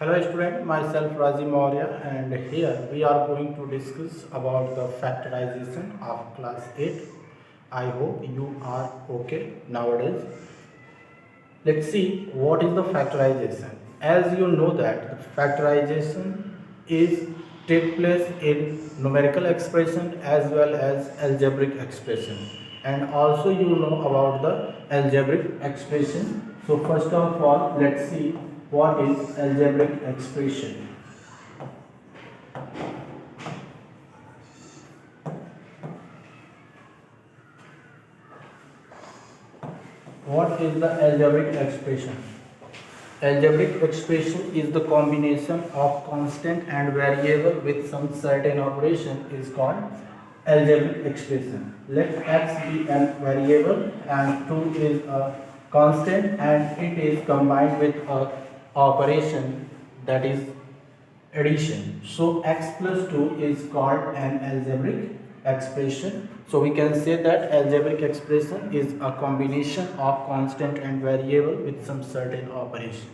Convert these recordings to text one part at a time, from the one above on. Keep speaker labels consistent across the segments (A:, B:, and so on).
A: Hello student, myself Razi Maurya and here we are going to discuss about the factorization of class 8. I hope you are okay nowadays. Let's see what is the factorization. As you know that the factorization is take place in numerical expression as well as algebraic expression, and also you know about the algebraic expression. So first of all, let's see what is algebraic expression. What is the algebraic expression? Algebraic expression is the combination of constant and variable with some certain operation is called algebraic expression. Let x be a variable and 2 is a constant and it is combined with a operation that is addition. So x plus 2 is called an algebraic expression. So we can say that algebraic expression is a combination of constant and variable with some certain operation.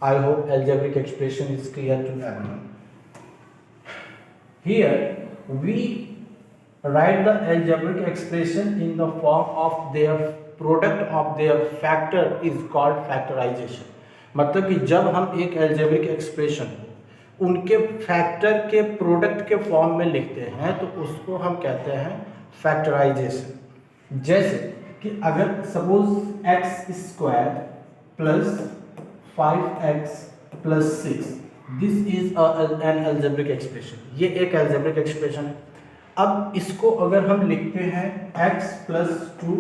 A: I hope algebraic expression is clear to everyone. Here we write the algebraic expression in the form of their product of their factor is called factorization. मतलब कि जब हम एक algebraic expression उनके factor के product के form में लिखते हैं तो उसको हम कहते हैं फैक्टराइजेशन। जैसे कि अगर suppose x square plus 5x plus 6 this is an algebraic expression, ये एक अलजेब्रिक एक्सप्रेशन है। अब इसको अगर हम लिखते हैं x plus 2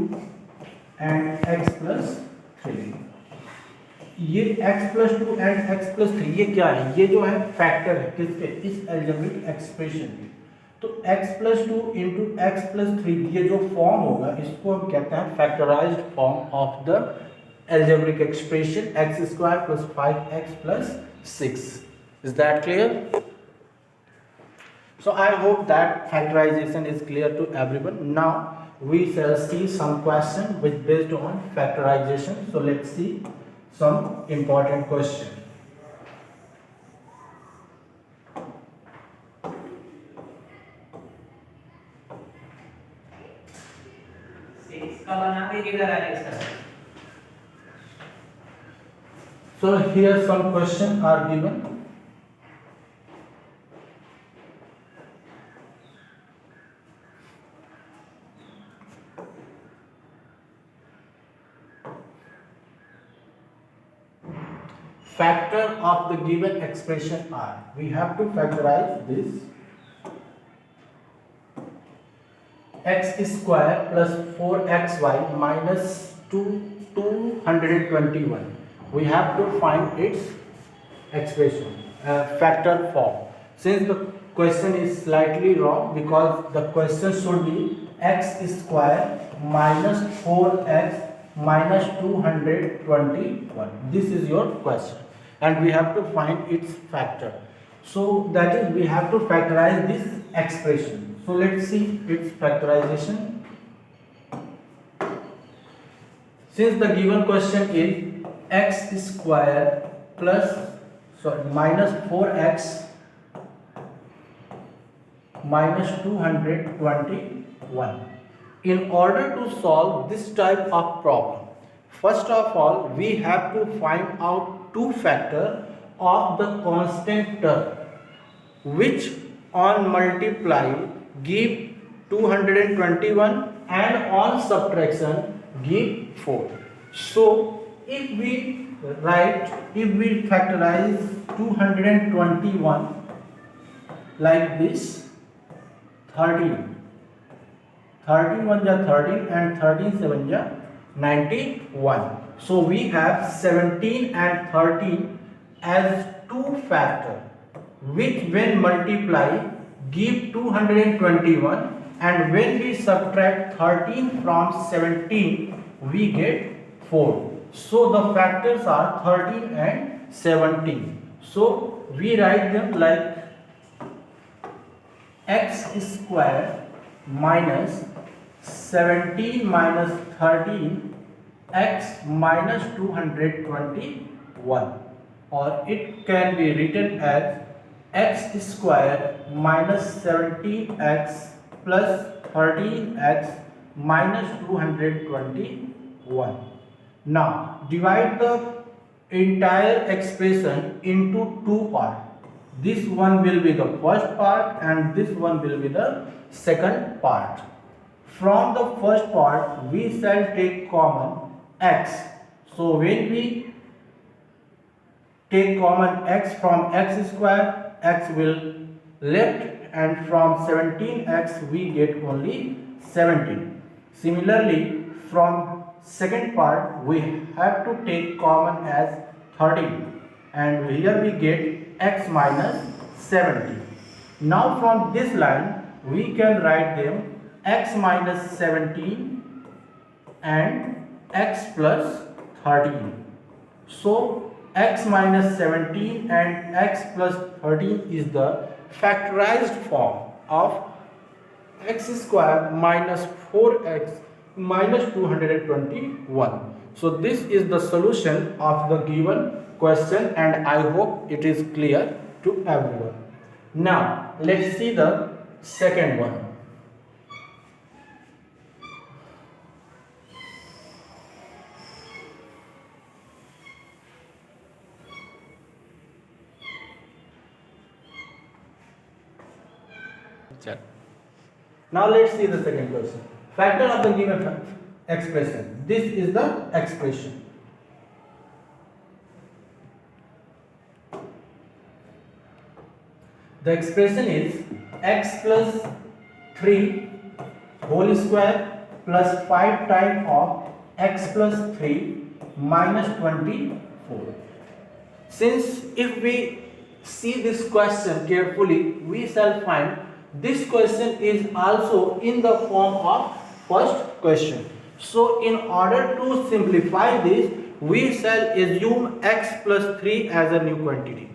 A: and x plus 3, ये x plus 2 and x plus 3 ये क्या है? ये जो है फैक्टर है किसके? इस अलजेब्रिक एक्सप्रेशन के। तो x plus 2 into x plus 3 ये जो फॉर्म होगा इसको हम कहते हैं factorised form of the algebraic expression x square plus 5x plus 6। Is that clear? So I hope that factorization is clear to everyone. Now we shall see some question which based on factorization. So let's see some important question. So here some questions are given. Factor of the given expression are, we have to factorize this x square plus 4xy minus 221. We have to find its expression factor form. Since the question is slightly wrong because the question should be x square minus 4x minus 221. This is your question and we have to find its factor. So that is we have to factorize this expression. So let's see its factorization. Since the given question is x square plus minus 4x minus 221. In order to solve this type of problem, first of all we have to find out two factor of the constant term which on multiply give 221 and on subtraction give 4. So if we factorize 221 like this, 13 1 ja 13 and 13 7 ja 91. So we have 17 and 13 as two factor which when multiply give 221 and when we subtract 13 from 17 we get 4. So the factors are 13 and 17. So we write them like x square minus 17 minus 13 x minus 221. or it can be written as x square minus 17x plus 13x minus 221. Now divide the entire expression into two parts. This one will be the first part and this one will be the second part. From the first part we shall take common x. So when we take common x from x square, x will left, and from 17x we get only 17. Similarly, from second part we have to take common as 13, and here we get x minus 70. Now from this line we can write them x minus 17 and x plus 13. So x minus 17 and x plus 13 is the factorized form of x square minus 4x minus 221. So this is the solution of the given question, and I hope it is clear to everyone. Now let's see the second one. Now let's see the second question. Factor of the given expression. This is the expression. The expression is x plus 3 whole square plus 5 times of x plus 3 minus 24. Since if we see this question carefully, we shall find this question is also in the form of first question. So in order to simplify this, we shall assume x plus 3 as a new quantity,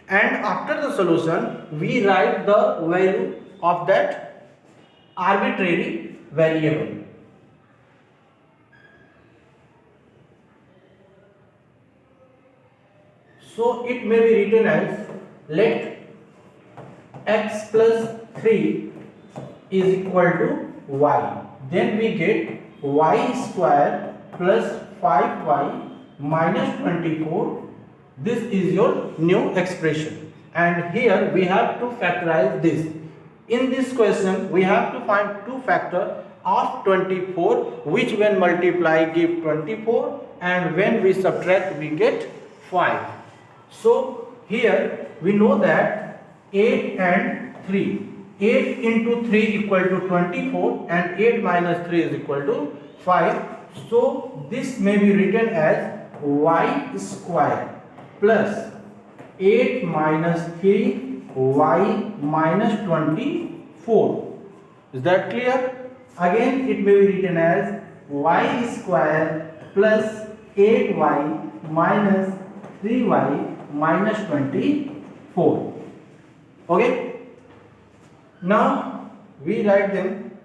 A: and after the solution we write the value of that arbitrary variable. So it may be written as, let x plus 3 is equal to y. Then we get y square plus 5y minus 24. This is your new expression, and here we have to factorize this. In this question we have to find two factors of 24, which when multiply give 24, and when we subtract we get 5. So here we know that 8 and 3. 8 into 3 equal to 24, and 8 minus 3 is equal to 5. So this may be written as y square plus 8 minus 3 y minus 24. Is that clear? Again it may be written as y square plus 8y minus 3y minus 24. Okay? Now we write them.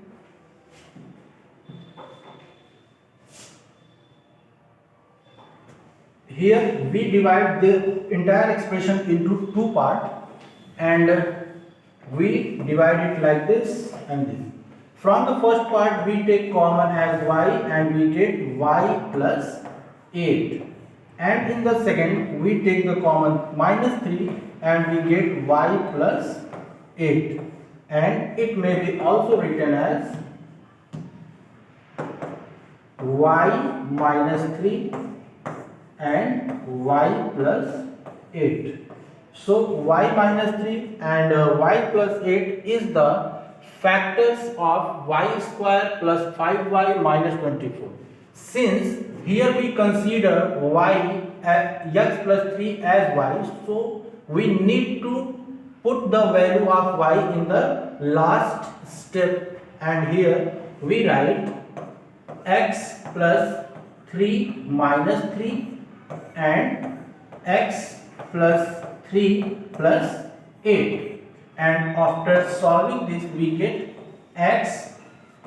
A: Here we divide the entire expression into two parts, and we divide it like this and this. From the first part we take common as y, and we get y plus 8. And in the second we take the common minus 3, and we get y plus 8. And it may be also written as y minus 3 and y plus 8. So y minus 3 and y plus 8 is the factors of y square plus 5y minus 24. Since here we consider y x plus 3 as y, so we need to put the value of y in the last step, and here we write x plus 3 minus 3 and x plus 3 plus 8, and after solving this we get x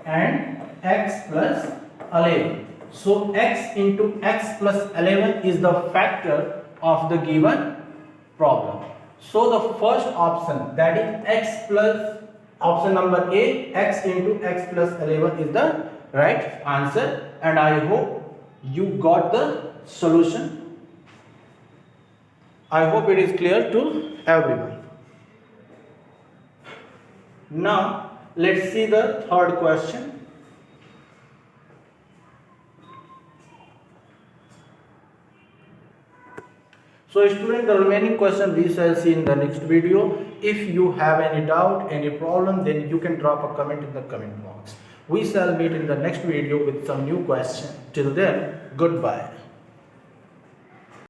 A: and x plus 11. So x into x plus 11 is the factor of the given problem. So the first option, that is x plus, option number A, x into x plus 11 is the right answer, and I hope you got the solution. I hope it is clear to everyone. Now let's see the third question. So student, the remaining question we shall see in the next video. If you have any doubt, any problem, then you can drop a comment in the comment box. We shall meet in the next video with some new question. Till then, goodbye.